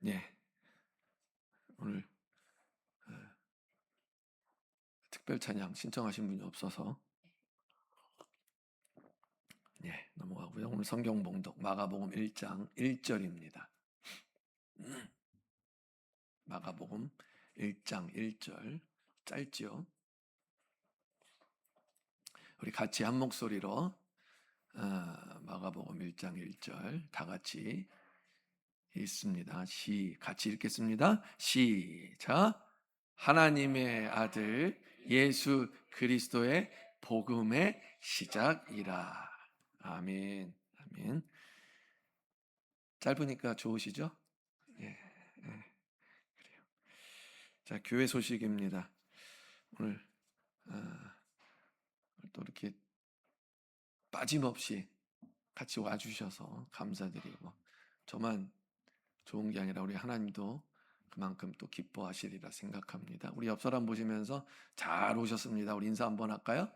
예, 오늘 특별 찬양 신청하신 분이 없어서 넘어가고요. 오늘 성경 봉독 마가복음 1장 1절입니다. 마가복음 1장 1절 짧지요? 우리 같이 한 목소리로 마가복음 1장 1절 다 같이 읽습니다. 같이 읽겠습니다. 시작. 하나님의 아들 예수 그리스도의 복음의 시작이라. 아멘. 아멘. 짧으니까 좋으시죠? 예. 예. 자, 교회 소식입니다. 오늘 또 이렇게 빠짐없이 같이 와주셔서 감사드리고, 저만 좋은 게 아니라 우리 하나님도 그만큼 또 기뻐하시리라 생각합니다. 우리 옆 사람 보시면서 잘 오셨습니다. 우리 인사 한번 할까요?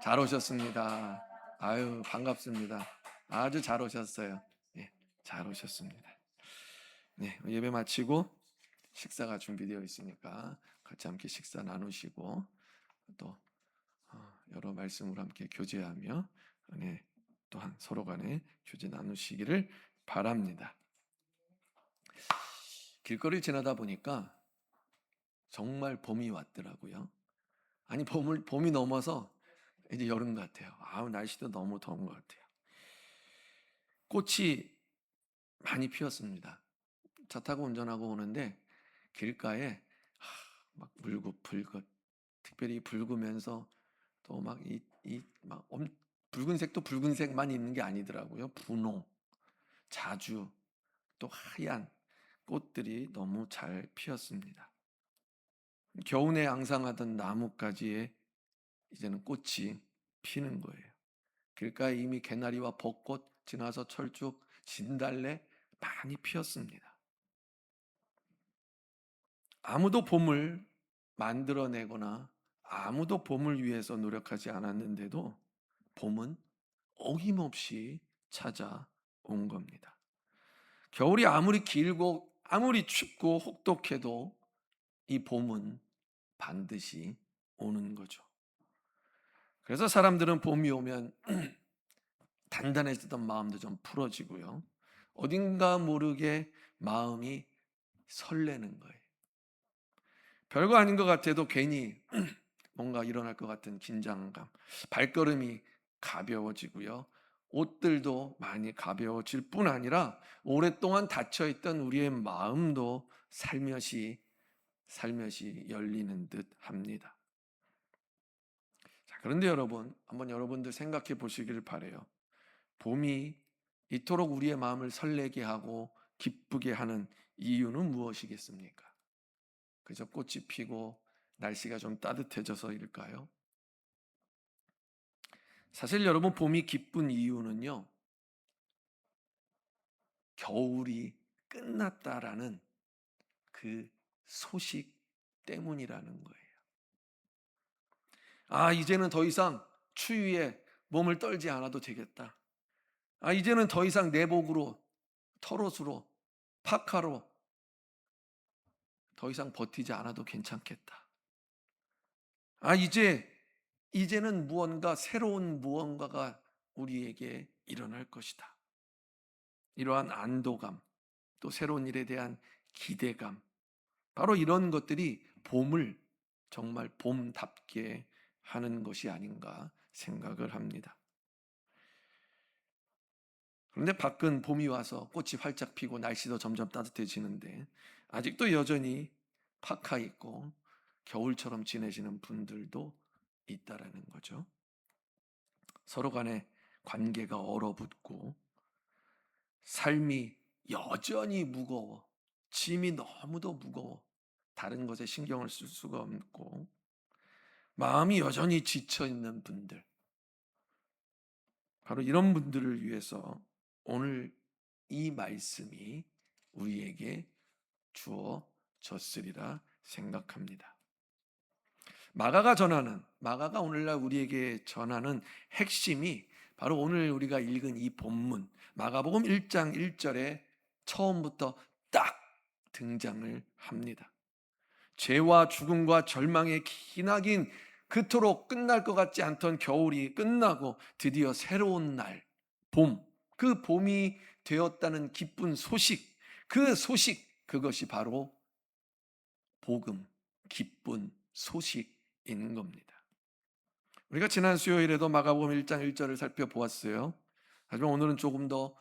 잘 오셨습니다. 아유, 반갑습니다. 아주 잘 오셨어요. 예, 잘 오셨습니다. 네, 예배 마치고 식사가 준비되어 있으니까 같이 함께 식사 나누시고 또 여러 말씀을 함께 교제하며 은혜 또한 서로 간에 교제 나누시기를 바랍니다. 길거리를 지나다 보니까 정말 봄이 왔더라고요. 아니, 봄이 넘어서 이제 여름 같아요. 아우, 날씨도 너무 더운 것 같아요. 꽃이 많이 피었습니다. 차 타고 운전하고 오는데 길가에 막 물긋불긋, 특별히 붉으면서 또 막 붉은색도 붉은색만 있는 게 아니더라고요. 분홍, 자주, 또 하얀 꽃들이 너무 잘 피었습니다. 겨우내 앙상하던 나뭇가지에 이제는 꽃이 피는 거예요. 길가에 이미 개나리와 벚꽃, 지나서 철쭉, 진달래 많이 피었습니다. 아무도 봄을 만들어내거나 아무도 봄을 위해서 노력하지 않았는데도 봄은 어김없이 찾아온 겁니다. 겨울이 아무리 길고 아무리 춥고 혹독해도 이 봄은 반드시 오는 거죠. 그래서 사람들은 봄이 오면 단단해지던 마음도 좀 풀어지고요. 어딘가 모르게 마음이 설레는 거예요. 별거 아닌 것 같아도 괜히 뭔가 일어날 것 같은 긴장감, 발걸음이 가벼워지고요. 옷들도 많이 가벼워질 뿐 아니라 오랫동안 닫혀있던 우리의 마음도 살며시 열리는 듯 합니다. 자, 그런데 여러분, 한번 여러분들 생각해 보시길 바라요. 봄이 이토록 우리의 마음을 설레게 하고 기쁘게 하는 이유는 무엇이겠습니까? 그저 꽃이 피고 날씨가 좀 따뜻해져서일까요? 사실 여러분, 봄이 기쁜 이유는요, 겨울이 끝났다라는 그 소식 때문이라는 거예요. 아, 이제는 더 이상 추위에 몸을 떨지 않아도 되겠다. 아, 이제는 더 이상 내복으로, 털옷으로, 파카로 더 이상 버티지 않아도 괜찮겠다. 아, 이제는 새로운 무언가가 우리에게 일어날 것이다. 이러한 안도감, 또 새로운 일에 대한 기대감, 바로 이런 것들이 봄을 정말 봄답게 하는 것이 아닌가 생각을 합니다. 그런데 밖은 봄이 와서 꽃이 활짝 피고 날씨도 점점 따뜻해지는데 아직도 여전히 파카 입고 겨울처럼 지내시는 분들도 있다라는 거죠. 서로 간의 관계가 얼어붙고 삶이 여전히 무거워, 짐이 너무도 무거워, 다른 것에 신경을 쓸 수가 없고 마음이 여전히 지쳐 있는 분들, 바로 이런 분들을 위해서 오늘 이 말씀이 우리에게 주어졌으리라 생각합니다. 마가가 오늘날 우리에게 전하는 핵심이 바로 오늘 우리가 읽은 이 본문 마가복음 1장 1절에 처음부터 딱 등장을 합니다. 죄와 죽음과 절망의 기나긴 그토록 끝날 것 같지 않던 겨울이 끝나고 드디어 새로운 날, 봄, 그 봄이 되었다는 기쁜 소식, 그 소식, 그것이 바로 복음, 기쁜 소식인 겁니다. 우리가 지난 수요일에도 마가복음 1장 1절을 살펴보았어요. 하지만 오늘은 조금 더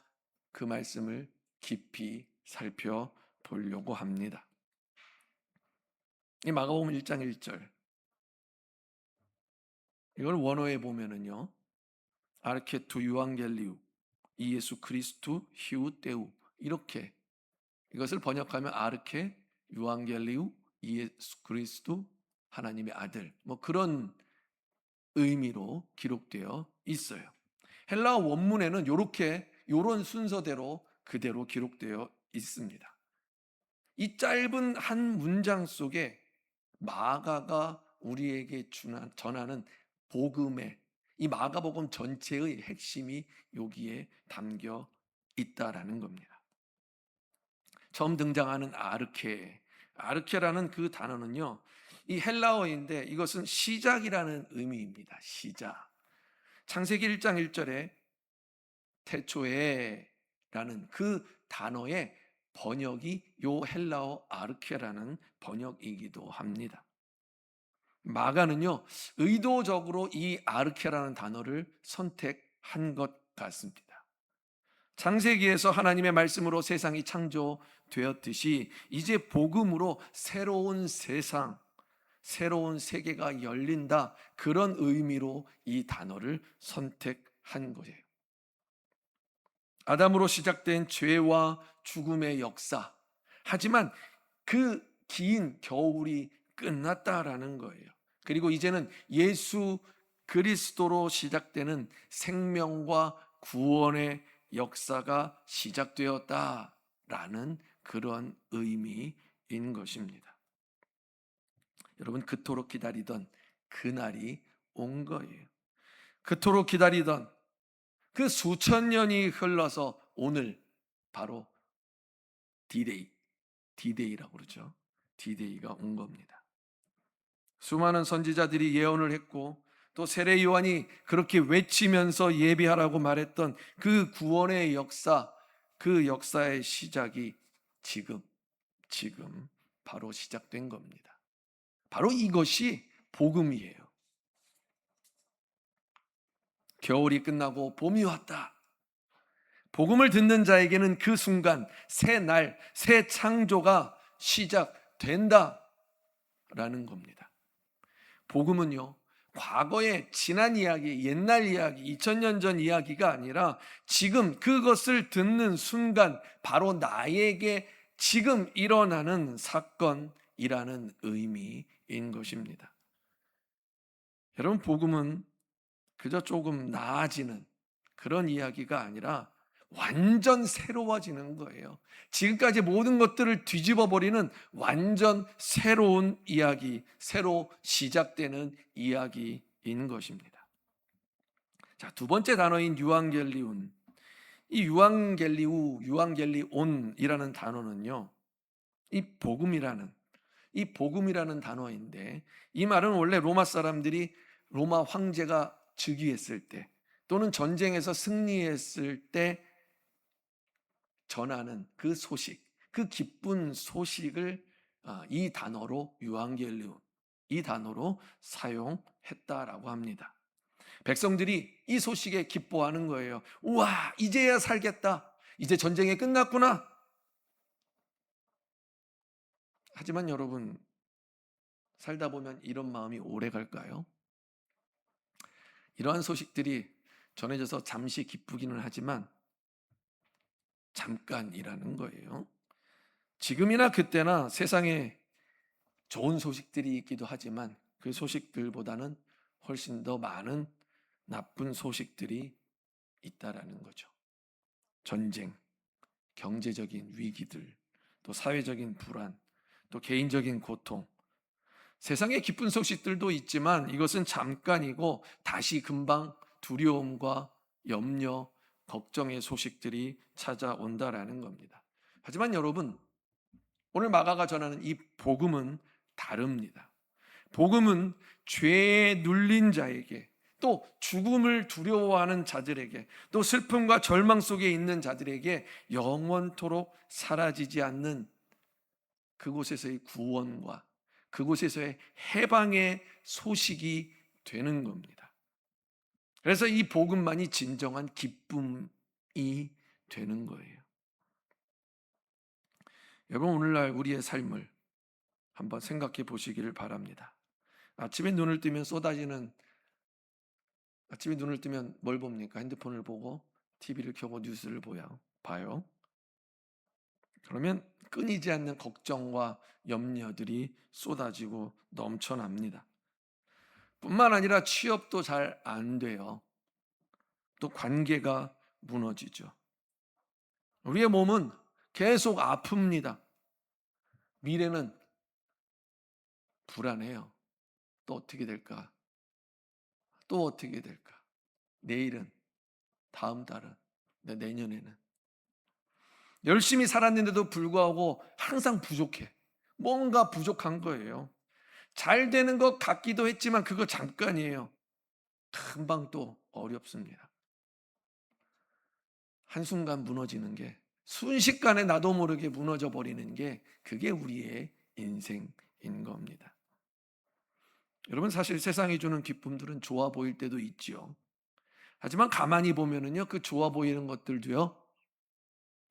그 말씀을 깊이 살펴보려고 합니다. 이 마가복음 1장 1절, 이걸 원어에 보면은요, 아르케투 유앙겔리우 이예수 그리스도 히우 때우, 이렇게 이것을 번역하면 아르케 유앙겔리우 이예수 그리스도 하나님의 아들, 뭐 그런 의미로 기록되어 있어요. 헬라어 원문에는 요런 순서대로 그대로 기록되어 있습니다. 이 짧은 한 문장 속에 마가가 우리에게 전하는 복음의, 이 마가복음 전체의 핵심이 여기에 담겨 있다라는 겁니다. 처음 등장하는 아르케라는 그 단어는요, 이 헬라어인데 이것은 시작이라는 의미입니다. 시작. 창세기 1장 1절에 태초에라는 그 단어의 번역이 요 헬라어 아르케라는 번역이기도 합니다. 마가는요, 의도적으로 이 아르케라는 단어를 선택한 것 같습니다. 창세기에서 하나님의 말씀으로 세상이 창조되었듯이 이제 복음으로 새로운 세상, 새로운 세계가 열린다, 그런 의미로 이 단어를 선택한 거예요. 아담으로 시작된 죄와 죽음의 역사, 하지만 그 긴 겨울이 끝났다라는 거예요. 그리고 이제는 예수 그리스도로 시작되는 생명과 구원의 역사가 시작되었다라는 그런 의미인 것입니다. 여러분, 그토록 기다리던 그날이 온 거예요. 그토록 기다리던 그 수천 년이 흘러서 오늘 바로 디데이라고 그러죠. 디데이가 온 겁니다. 수많은 선지자들이 예언을 했고 또 세례 요한이 그렇게 외치면서 예비하라고 말했던 그 구원의 역사, 그 역사의 시작이 지금 바로 시작된 겁니다. 바로 이것이 복음이에요. 겨울이 끝나고 봄이 왔다. 복음을 듣는 자에게는 그 순간 새 날, 새 창조가 시작된다라는 겁니다. 복음은요, 과거의 지난 이야기, 옛날 이야기, 2000년 전 이야기가 아니라 지금 그것을 듣는 순간 바로 나에게 지금 일어나는 사건이라는 의미인 것입니다. 여러분, 복음은 그저 조금 나아지는 그런 이야기가 아니라 완전 새로워지는 거예요. 지금까지 모든 것들을 뒤집어 버리는 완전 새로운 이야기, 새로 시작되는 이야기인 것입니다. 자, 두 번째 단어인 유앙겔리온. 이 유앙겔리온이라는 단어는요, 이 복음이라는 단어인데, 이 말은 원래 로마 사람들이 로마 황제가 즉위했을 때 또는 전쟁에서 승리했을 때 전하는 그 소식, 그 기쁜 소식을 이 단어로 유앙겔리온, 이 단어로 사용했다라고 합니다. 백성들이 이 소식에 기뻐하는 거예요. 우와, 이제야 살겠다. 이제 전쟁이 끝났구나. 하지만 여러분, 살다 보면 이런 마음이 오래 갈까요? 이러한 소식들이 전해져서 잠시 기쁘기는 하지만 잠깐이라는 거예요. 지금이나 그때나 세상에 좋은 소식들이 있기도 하지만 그 소식들보다는 훨씬 더 많은 나쁜 소식들이 있다라는 거죠. 전쟁, 경제적인 위기들, 또 사회적인 불안, 또 개인적인 고통. 세상에 기쁜 소식들도 있지만 이것은 잠깐이고 다시 금방 두려움과 염려, 걱정의 소식들이 찾아온다라는 겁니다. 하지만 여러분, 오늘 마가가 전하는 이 복음은 다릅니다. 복음은 죄에 눌린 자에게, 또 죽음을 두려워하는 자들에게, 또 슬픔과 절망 속에 있는 자들에게 영원토록 사라지지 않는 그곳에서의 구원과 그곳에서의 해방의 소식이 되는 겁니다. 그래서 이 복음만이 진정한 기쁨이 되는 거예요. 여러분, 오늘날 우리의 삶을 한번 생각해 보시기를 바랍니다. 아침에 눈을 뜨면 뭘 봅니까? 핸드폰을 보고 TV를 켜고 뉴스를 봐요. 그러면 끊이지 않는 걱정과 염려들이 쏟아지고 넘쳐납니다. 뿐만 아니라 취업도 잘 안 돼요. 또 관계가 무너지죠. 우리의 몸은 계속 아픕니다. 미래는 불안해요. 또 어떻게 될까? 또 어떻게 될까? 내일은, 다음 달은, 내년에는. 열심히 살았는데도 불구하고 항상 부족해. 뭔가 부족한 거예요. 잘 되는 것 같기도 했지만 그거 잠깐이에요. 금방 또 어렵습니다. 한순간 무너지는 게, 순식간에 나도 모르게 무너져 버리는 게, 그게 우리의 인생인 겁니다. 여러분, 사실 세상이 주는 기쁨들은 좋아 보일 때도 있지요. 하지만 가만히 보면은요, 그 좋아 보이는 것들도요,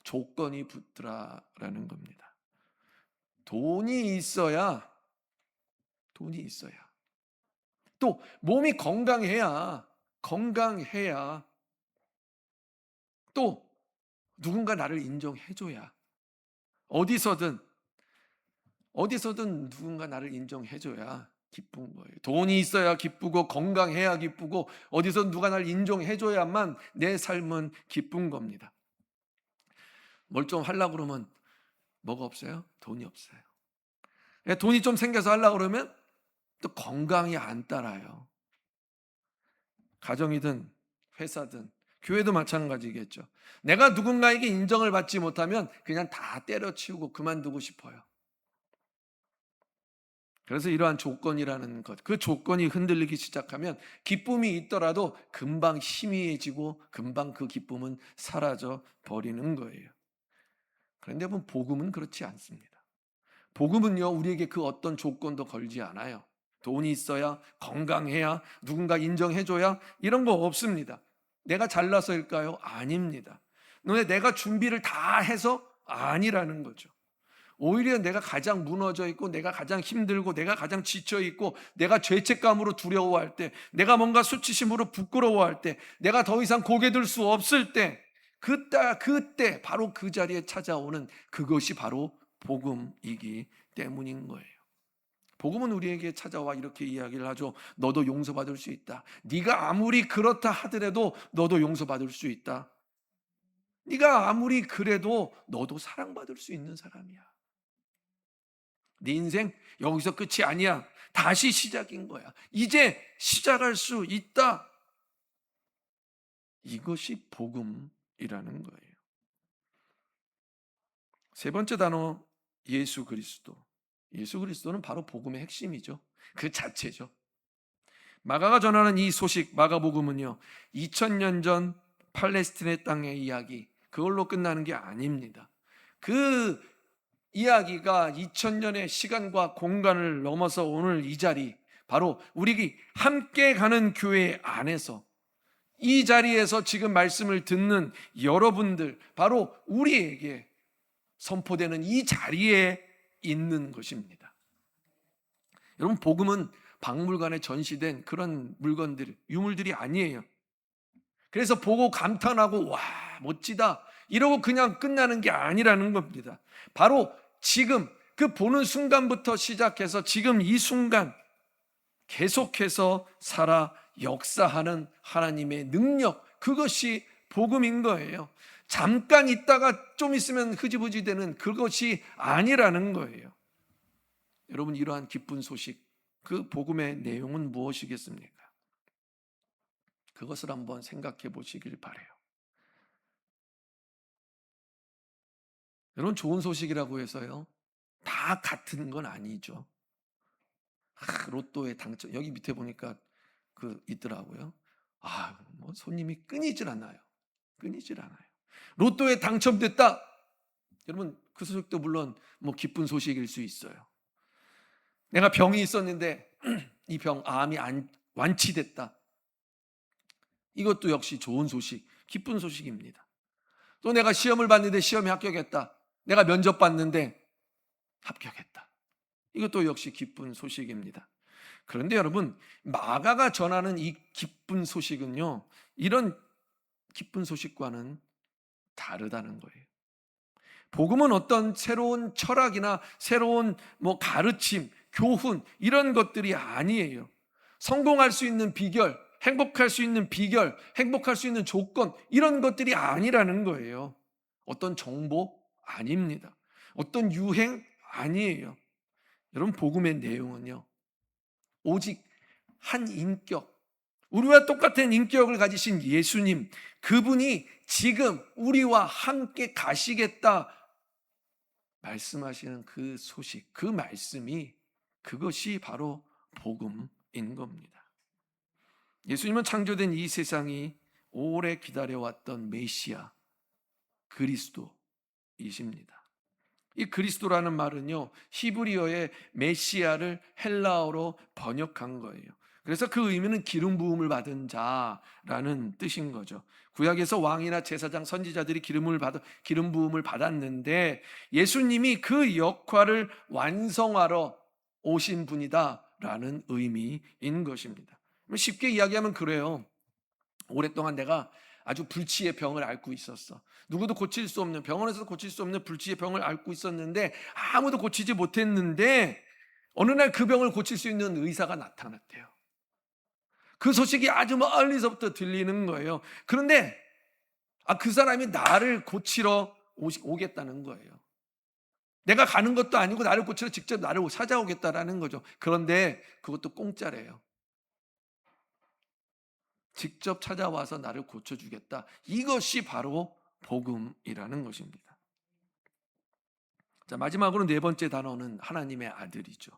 조건이 붙더라라는 겁니다. 돈이 있어야, 돈이 있어야. 또 몸이 건강해야, 또 누군가 나를 인정해줘야, 어디서든 누군가 나를 인정해줘야 기쁜 거예요. 돈이 있어야 기쁘고 건강해야 기쁘고 어디서 누가 나를 인정해줘야만 내 삶은 기쁜 겁니다. 뭘 좀 하려고 그러면 뭐가 없어요? 돈이 없어요. 돈이 좀 생겨서 하려고 그러면 또 건강이 안 따라요. 가정이든 회사든 교회도 마찬가지겠죠. 내가 누군가에게 인정을 받지 못하면 그냥 다 때려치우고 그만두고 싶어요. 그래서 이러한 조건이라는 것, 그 조건이 흔들리기 시작하면 기쁨이 있더라도 금방 희미해지고 금방 그 기쁨은 사라져 버리는 거예요. 그런데 복음은 그렇지 않습니다. 복음은요, 우리에게 그 어떤 조건도 걸지 않아요. 돈이 있어야, 건강해야, 누군가 인정해줘야, 이런 거 없습니다. 내가 잘나서일까요? 아닙니다. 내가 준비를 다 해서 아니라는 거죠. 오히려 내가 가장 무너져 있고, 내가 가장 힘들고, 내가 가장 지쳐 있고, 내가 죄책감으로 두려워할 때, 내가 뭔가 수치심으로 부끄러워할 때, 내가 더 이상 고개 들 수 없을 때, 그때 바로 그 자리에 찾아오는 그것이 바로 복음이기 때문인 거예요. 복음은 우리에게 찾아와 이렇게 이야기를 하죠. 너도 용서받을 수 있다. 네가 아무리 그렇다 하더라도 너도 용서받을 수 있다. 네가 아무리 그래도 너도 사랑받을 수 있는 사람이야. 네 인생 여기서 끝이 아니야. 다시 시작인 거야. 이제 시작할 수 있다. 이것이 복음이라는 거예요. 세 번째 단어, 예수 그리스도. 예수 그리스도는 바로 복음의 핵심이죠. 그 자체죠. 마가가 전하는 이 소식, 마가복음은요, 2000년 전 팔레스틴의 땅의 이야기, 그걸로 끝나는 게 아닙니다. 그 이야기가 2000년의 시간과 공간을 넘어서 오늘 이 자리, 바로 우리 함께 가는 교회 안에서, 이 자리에서 지금 말씀을 듣는 여러분들, 바로 우리에게 선포되는 이 자리에 있는 것입니다. 여러분, 복음은 박물관에 전시된 그런 물건들, 유물들이 아니에요. 그래서 보고 감탄하고 와, 멋지다 이러고 그냥 끝나는 게 아니라는 겁니다. 바로 지금 그 보는 순간부터 시작해서 지금 이 순간 계속해서 살아 역사하는 하나님의 능력, 그것이 복음인 거예요. 잠깐 있다가 좀 있으면 흐지부지 되는 그것이 아니라는 거예요. 여러분, 이러한 기쁜 소식, 그 복음의 내용은 무엇이겠습니까? 그것을 한번 생각해 보시길 바라요. 여러분, 좋은 소식이라고 해서요, 다 같은 건 아니죠. 로또에 당첨, 여기 밑에 보니까 있더라고요. 뭐 손님이 끊이질 않아요. 끊이질 않아요. 로또에 당첨됐다. 여러분, 그 소식도 물론 뭐 기쁜 소식일 수 있어요. 내가 병이 있었는데 이 병, 암이 완치됐다. 이것도 역시 좋은 소식, 기쁜 소식입니다. 또 내가 시험을 봤는데 시험에 합격했다. 내가 면접 봤는데 합격했다. 이것도 역시 기쁜 소식입니다. 그런데 여러분, 마가가 전하는 이 기쁜 소식은요, 이런 기쁜 소식과는 다르다는 거예요. 복음은 어떤 새로운 철학이나 새로운 가르침, 교훈 이런 것들이 아니에요. 성공할 수 있는 비결, 행복할 수 있는 비결, 행복할 수 있는 조건 이런 것들이 아니라는 거예요. 어떤 정보 아닙니다. 어떤 유행 아니에요. 여러분, 복음의 내용은요, 오직 한 인격, 우리와 똑같은 인격을 가지신 예수님, 그분이 지금 우리와 함께 가시겠다 말씀하시는 그 소식, 그 말씀이, 그것이 바로 복음인 겁니다. 예수님은 창조된 이 세상이 오래 기다려왔던 메시아 그리스도이십니다. 이 그리스도라는 말은요, 히브리어의 메시아를 헬라어로 번역한 거예요. 그래서 그 의미는 기름 부음을 받은 자라는 뜻인 거죠. 구약에서 왕이나 제사장, 선지자들이 기름 부음을 받았는데 예수님이 그 역할을 완성하러 오신 분이다라는 의미인 것입니다. 쉽게 이야기하면 그래요. 오랫동안 내가 아주 불치의 병을 앓고 있었어. 누구도 고칠 수 없는, 병원에서 고칠 수 없는 불치의 병을 앓고 있었는데 아무도 고치지 못했는데 어느 날 그 병을 고칠 수 있는 의사가 나타났대요. 그 소식이 아주 멀리서부터 들리는 거예요. 그런데 그 사람이 나를 고치러 오겠다는 거예요. 내가 가는 것도 아니고 나를 고치러 직접 나를 찾아오겠다라는 거죠. 그런데 그것도 공짜래요. 직접 찾아와서 나를 고쳐주겠다. 이것이 바로 복음이라는 것입니다. 자, 마지막으로 네 번째 단어는 하나님의 아들이죠.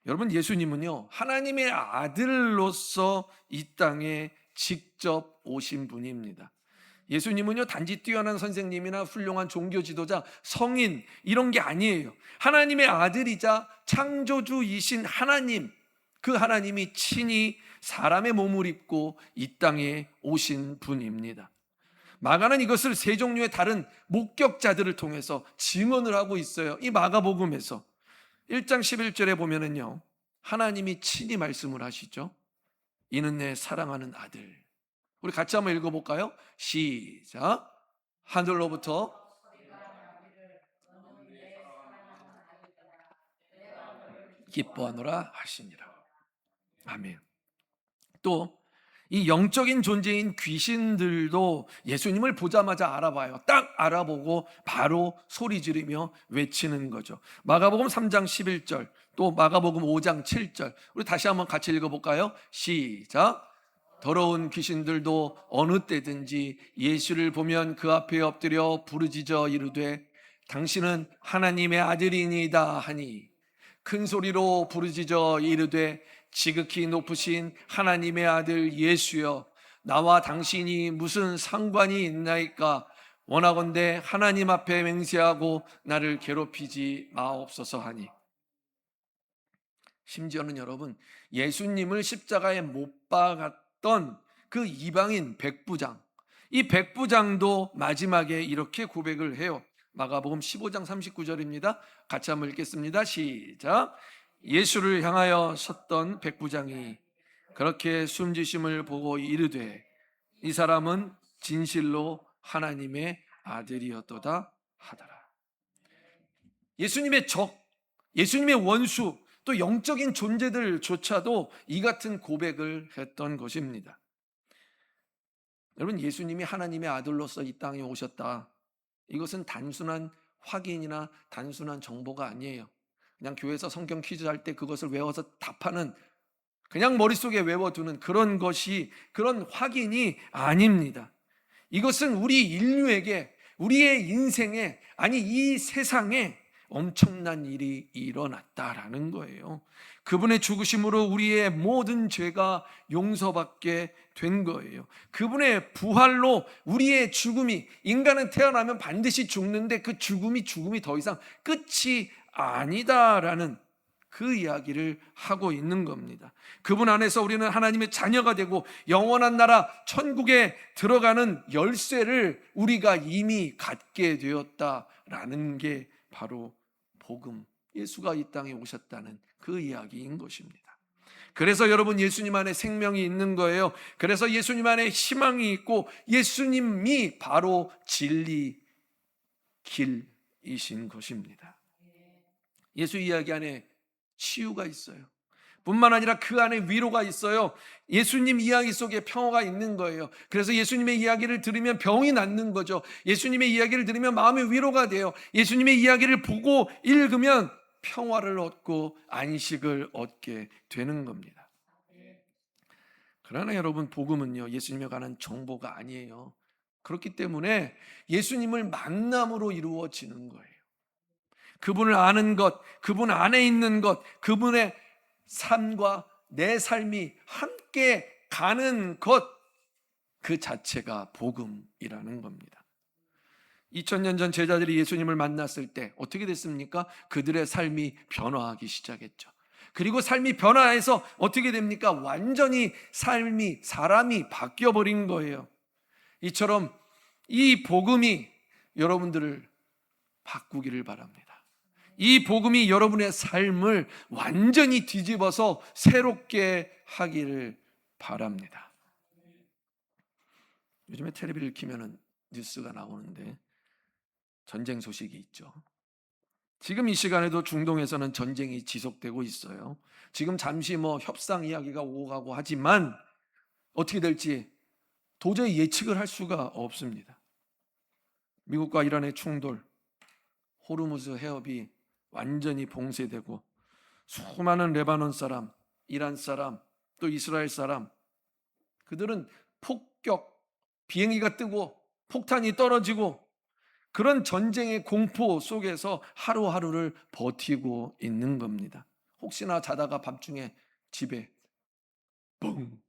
여러분, 예수님은요, 하나님의 아들로서 이 땅에 직접 오신 분입니다. 예수님은요, 단지 뛰어난 선생님이나 훌륭한 종교 지도자, 성인 이런 게 아니에요. 하나님의 아들이자 창조주이신 하나님, 그 하나님이 친히 사람의 몸을 입고 이 땅에 오신 분입니다. 마가는 이것을 세 종류의 다른 목격자들을 통해서 증언을 하고 있어요. 이 마가복음에서 1장 11절에 보면은요, 하나님이 친히 말씀을 하시죠. 이는 내 사랑하는 아들. 우리 같이 한번 읽어볼까요? 시작. 하늘로부터 기뻐하노라 하시니라. 아멘. 또 이 영적인 존재인 귀신들도 예수님을 보자마자 알아봐요. 딱 알아보고 바로 소리 지르며 외치는 거죠. 마가복음 3장 11절, 또 마가복음 5장 7절. 우리 다시 한번 같이 읽어볼까요? 시작. 더러운 귀신들도 어느 때든지 예수를 보면 그 앞에 엎드려 부르짖어 이르되 당신은 하나님의 아들이니이다 하니 큰 소리로 부르짖어 이르되 지극히 높으신 하나님의 아들 예수여, 나와 당신이 무슨 상관이 있나이까? 원하건대 하나님 앞에 맹세하고 나를 괴롭히지 마옵소서 하니. 심지어는 여러분, 예수님을 십자가에 못 박았던 그 이방인 백부장, 이 백부장도 마지막에 이렇게 고백을 해요. 마가복음 15장 39절입니다. 같이 한번 읽겠습니다. 시작. 예수를 향하여 섰던 백부장이 그렇게 숨지심을 보고 이르되 이 사람은 진실로 하나님의 아들이었도다 하더라. 예수님의 적, 예수님의 원수, 또 영적인 존재들조차도 이 같은 고백을 했던 것입니다. 여러분, 예수님이 하나님의 아들로서 이 땅에 오셨다, 이것은 단순한 확인이나 단순한 정보가 아니에요. 그냥 교회에서 성경 퀴즈 할 때 그것을 외워서 답하는, 그냥 머릿속에 외워두는 그런 확인이 아닙니다. 이것은 우리 인류에게, 우리의 인생에, 아니 이 세상에 엄청난 일이 일어났다라는 거예요. 그분의 죽으심으로 우리의 모든 죄가 용서받게 된 거예요. 그분의 부활로 우리의 죽음이, 인간은 태어나면 반드시 죽는데 그 죽음이 더 이상 끝이 아니다라는 그 이야기를 하고 있는 겁니다. 그분 안에서 우리는 하나님의 자녀가 되고 영원한 나라 천국에 들어가는 열쇠를 우리가 이미 갖게 되었다라는 게 바로 복음, 예수가 이 땅에 오셨다는 그 이야기인 것입니다. 그래서 여러분, 예수님 안에 생명이 있는 거예요. 그래서 예수님 안에 희망이 있고 예수님이 바로 진리, 길이신 것입니다. 예수 이야기 안에 치유가 있어요. 뿐만 아니라 그 안에 위로가 있어요. 예수님 이야기 속에 평화가 있는 거예요. 그래서 예수님의 이야기를 들으면 병이 낫는 거죠. 예수님의 이야기를 들으면 마음의 위로가 돼요. 예수님의 이야기를 보고 읽으면 평화를 얻고 안식을 얻게 되는 겁니다. 그러나 여러분, 복음은요, 예수님에 관한 정보가 아니에요. 그렇기 때문에 예수님을 만남으로 이루어지는 거예요. 그분을 아는 것, 그분 안에 있는 것, 그분의 삶과 내 삶이 함께 가는 것, 그 자체가 복음이라는 겁니다. 2000년 전 제자들이 예수님을 만났을 때 어떻게 됐습니까? 그들의 삶이 변화하기 시작했죠. 그리고 삶이 변화해서 어떻게 됩니까? 완전히 사람이 바뀌어버린 거예요. 이처럼 이 복음이 여러분들을 바꾸기를 바랍니다. 이 복음이 여러분의 삶을 완전히 뒤집어서 새롭게 하기를 바랍니다. 요즘에 텔레비를 켜면 뉴스가 나오는데 전쟁 소식이 있죠. 지금 이 시간에도 중동에서는 전쟁이 지속되고 있어요. 지금 잠시 협상 이야기가 오고 가고 하지만 어떻게 될지 도저히 예측을 할 수가 없습니다. 미국과 이란의 충돌, 호르무즈 해협이 완전히 봉쇄되고 수많은 레바논 사람, 이란 사람, 또 이스라엘 사람, 그들은 폭격, 비행기가 뜨고 폭탄이 떨어지고 그런 전쟁의 공포 속에서 하루하루를 버티고 있는 겁니다. 혹시나 자다가 밤중에 집에 뻥,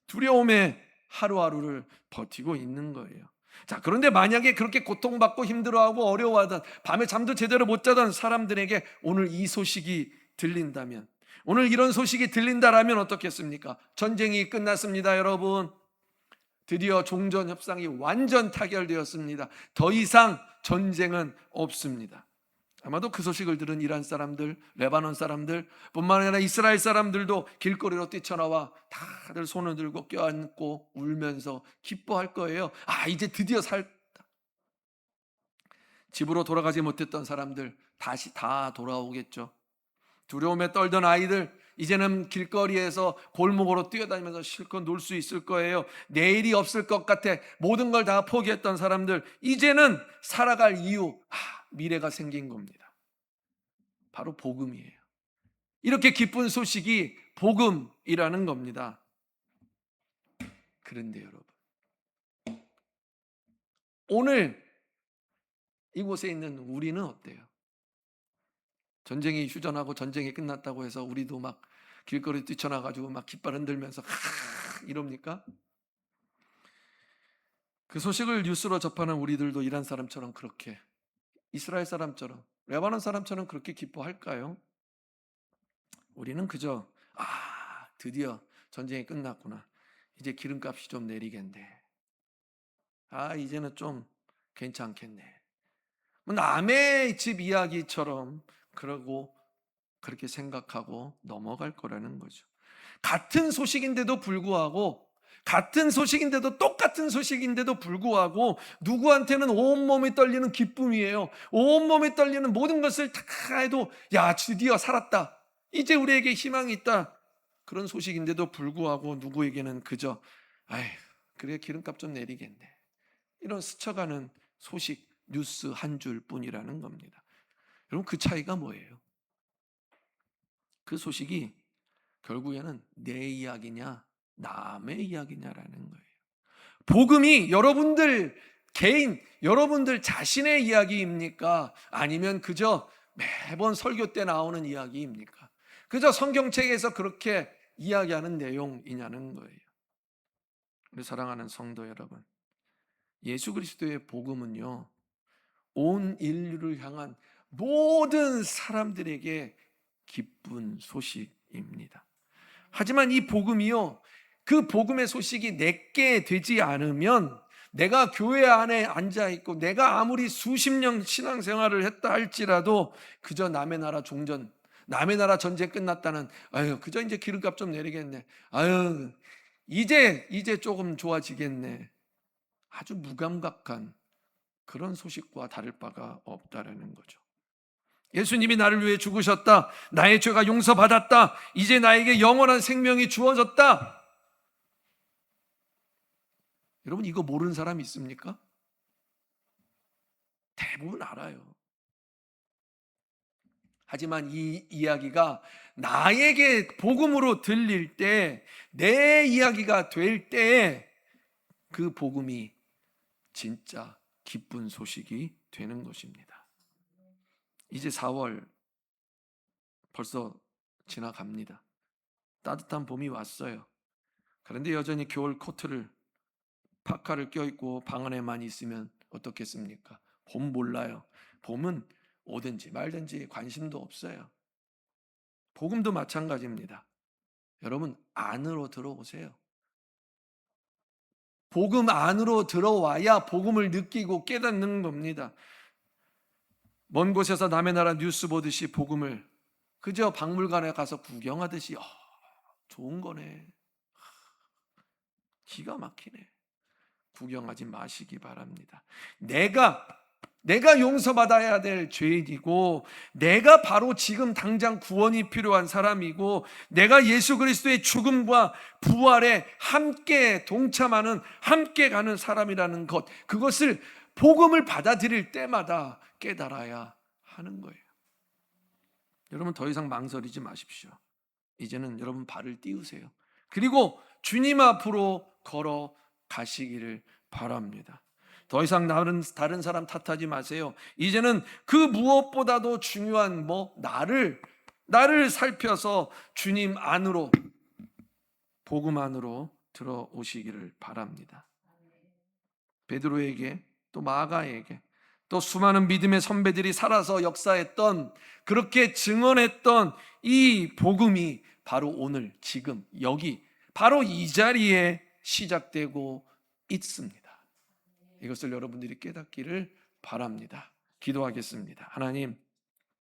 두려움에 하루하루를 버티고 있는 거예요. 자, 그런데 만약에 그렇게 고통받고 힘들어하고 어려워하던, 밤에 잠도 제대로 못 자던 사람들에게 오늘 이 소식이 들린다면, 오늘 이런 소식이 들린다라면 어떻겠습니까? 전쟁이 끝났습니다, 여러분. 드디어 종전 협상이 완전 타결되었습니다. 더 이상 전쟁은 없습니다. 아마도 그 소식을 들은 이란 사람들, 레바논 사람들 뿐만 아니라 이스라엘 사람들도 길거리로 뛰쳐나와 다들 손을 들고 껴안고 울면서 기뻐할 거예요. 아, 이제 드디어 살다. 집으로 돌아가지 못했던 사람들 다시 다 돌아오겠죠. 두려움에 떨던 아이들 이제는 길거리에서 골목으로 뛰어다니면서 실컷 놀 수 있을 거예요. 내일이 없을 것 같아 모든 걸 다 포기했던 사람들, 이제는 살아갈 이유, 미래가 생긴 겁니다. 바로 복음이에요. 이렇게 기쁜 소식이 복음이라는 겁니다. 그런데 여러분, 오늘 이곳에 있는 우리는 어때요? 전쟁이 휴전하고 전쟁이 끝났다고 해서 우리도 막 길거리 뛰쳐나가지고 막 깃발 흔들면서 이럽니까? 그 소식을 뉴스로 접하는 우리들도 이란 사람처럼 그렇게, 이스라엘 사람처럼, 레바논 사람처럼 그렇게 기뻐할까요? 우리는 그저 드디어 전쟁이 끝났구나, 이제 기름값이 좀 내리겠네, 이제는 좀 괜찮겠네, 남의 집 이야기처럼 그러고 그렇게 생각하고 넘어갈 거라는 거죠. 같은 소식인데도 불구하고, 같은 소식인데도, 똑같은 소식인데도 불구하고 누구한테는 온몸이 떨리는 기쁨이에요. 온몸이 떨리는 모든 것을 다 해도 야, 드디어 살았다, 이제 우리에게 희망이 있다, 그런 소식인데도 불구하고 누구에게는 그저 그래 기름값 좀 내리겠네, 이런 스쳐가는 소식, 뉴스 한 줄뿐이라는 겁니다. 여러분, 그 차이가 뭐예요? 그 소식이 결국에는 내 이야기냐 남의 이야기냐라는 거예요. 복음이 여러분들 개인, 여러분들 자신의 이야기입니까? 아니면 그저 매번 설교 때 나오는 이야기입니까? 그저 성경책에서 그렇게 이야기하는 내용이냐는 거예요. 우리 사랑하는 성도 여러분, 예수 그리스도의 복음은요, 온 인류를 향한 모든 사람들에게 기쁜 소식입니다. 하지만 이 복음이요, 그 복음의 소식이 내게 되지 않으면, 내가 교회 안에 앉아 있고 내가 아무리 수십 년 신앙생활을 했다 할지라도 그저 남의 나라 종전, 남의 나라 전쟁 끝났다는, 아유 그저 이제 기름값 좀 내리겠네, 아유 이제 조금 좋아지겠네, 아주 무감각한 그런 소식과 다를 바가 없다라는 거죠. 예수님이 나를 위해 죽으셨다, 나의 죄가 용서받았다, 이제 나에게 영원한 생명이 주어졌다. 여러분, 이거 모르는 사람이 있습니까? 대부분 알아요. 하지만 이 이야기가 나에게 복음으로 들릴 때, 내 이야기가 될 때, 그 복음이 진짜 기쁜 소식이 되는 것입니다. 이제 4월 벌써 지나갑니다. 따뜻한 봄이 왔어요. 그런데 여전히 겨울 코트를, 파카를 껴입고 방 안에만 있으면 어떻겠습니까? 봄 몰라요. 봄은 오든지 말든지 관심도 없어요. 복음도 마찬가지입니다. 여러분, 안으로 들어오세요. 복음 안으로 들어와야 복음을 느끼고 깨닫는 겁니다. 먼 곳에서 남의 나라 뉴스 보듯이 복음을 그저 박물관에 가서 구경하듯이, 좋은 거네, 기가 막히네, 구경하지 마시기 바랍니다. 내가 용서받아야 될 죄인이고, 내가 바로 지금 당장 구원이 필요한 사람이고, 내가 예수 그리스도의 죽음과 부활에 함께 동참하는, 함께 가는 사람이라는 것, 그것을 복음을 받아들일 때마다 깨달아야 하는 거예요. 여러분, 더 이상 망설이지 마십시오. 이제는 여러분 발을 띄우세요. 그리고 주님 앞으로 걸어 가시기를 바랍니다. 더 이상 다른 사람 탓하지 마세요. 이제는 그 무엇보다도 중요한 나를 살펴서 주님 안으로, 복음 안으로 들어오시기를 바랍니다. 베드로에게, 또 마가에게, 또 수많은 믿음의 선배들이 살아서 역사했던, 그렇게 증언했던 이 복음이 바로 오늘, 지금, 여기, 바로 이 자리에 시작되고 있습니다. 이것을 여러분들이 깨닫기를 바랍니다. 기도하겠습니다. 하나님,